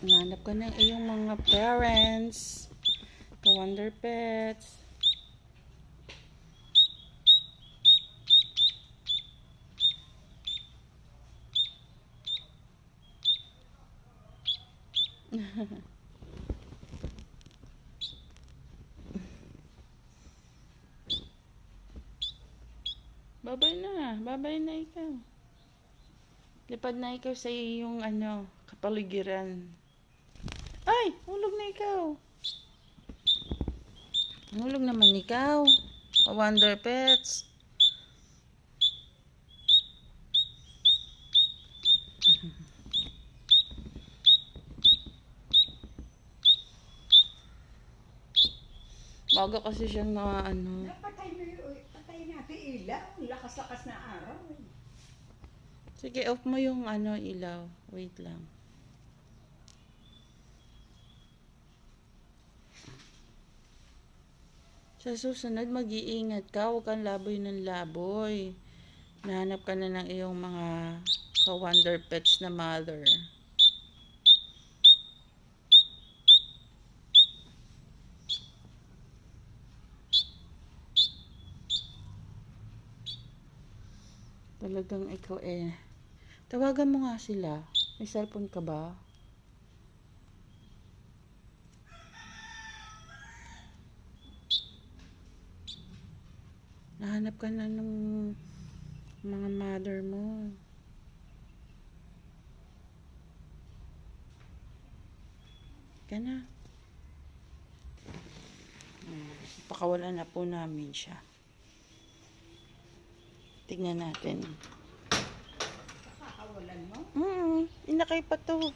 Nanap ka ng iyong mga parents. Ka-Wonder Pets. Babay na. Babay na ikaw. Lipad na ikaw sa iyong kapaligiran. Ay! Hulog na ikaw. Hulog naman ikaw. Ka-Wonder Pets. Bago kasi siyang na Patay natin ilaw. Lakas-lakas na araw. Sige, off mo yung ilaw. Wait lang. Sa susunod, mag-iingat ka. Huwag kang laboy ng laboy. Nahanap ka na ng iyong mga ka-Wonder Pets na mother. Talagang ikaw Tawagan mo nga sila. May cellphone ka ba? Nahanap ka na ng mga mother mo. Ka na. Pakawalan na po namin siya. Tignan natin. Nakakawalan mo? Inakay pa to.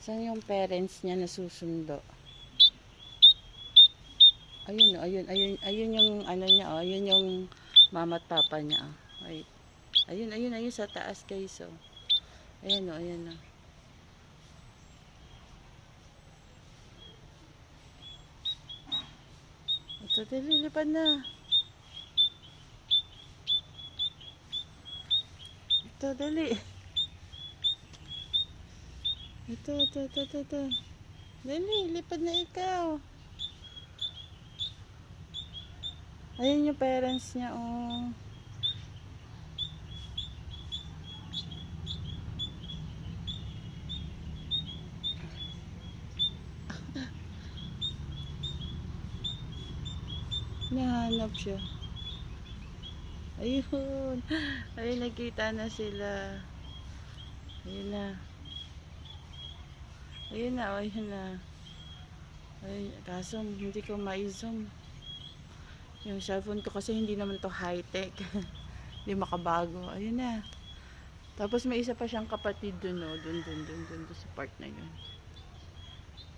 Saan yung parents niya na susundo? Ayun, ayun yung niya, ayun yung mama at papa niya. Wait. Ayun sa taas guys, Ayan. Ito, dali, lipad na. Ito, dali. Ito. Dali, lipad na ikaw. Ayun yung parents niya, Nahanap siya. Ayun. Ayun, nakita na sila. Ayun na. Ayun na. Ayun, kaso hindi ko ma-zoom. Yung cellphone ko kasi hindi naman to high-tech. Hindi makabago. Ayun na. Tapos may isa pa siyang kapatid dun, dun sa part na yun.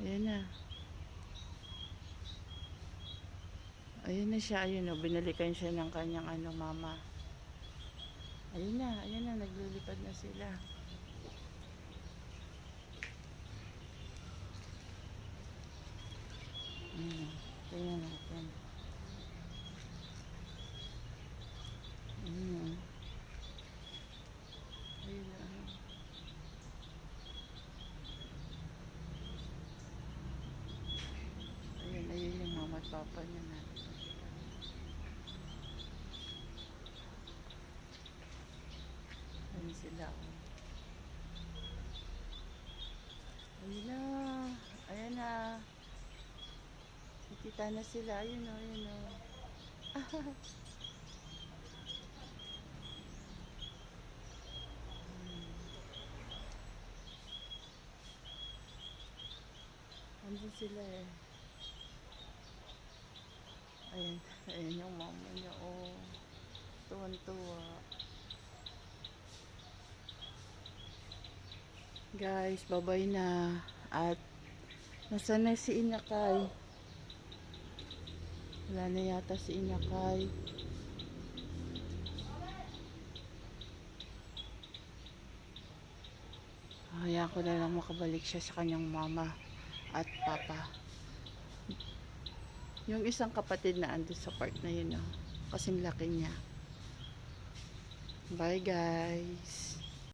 Ayun na. Ayun na siya, binalikan siya ng kanyang mama. Ayun na, naglilipad na sila. Tingnan natin. Ayun na. Ayun yung mama at papa niya na. Ayun sila. Ayun na. Nakita na sila. Ayun o. Andun sila Ayun yung mama niya. Tuwan-tuwa. Guys, babay na. At nasaan na si Inakay? Wala na yata si Inakay. Hayaan ko na lang makabalik siya sa kanyang mama. at papa. Yung isang kapatid na ando sa park na yun, oh. Kasing laki niya. Bye guys.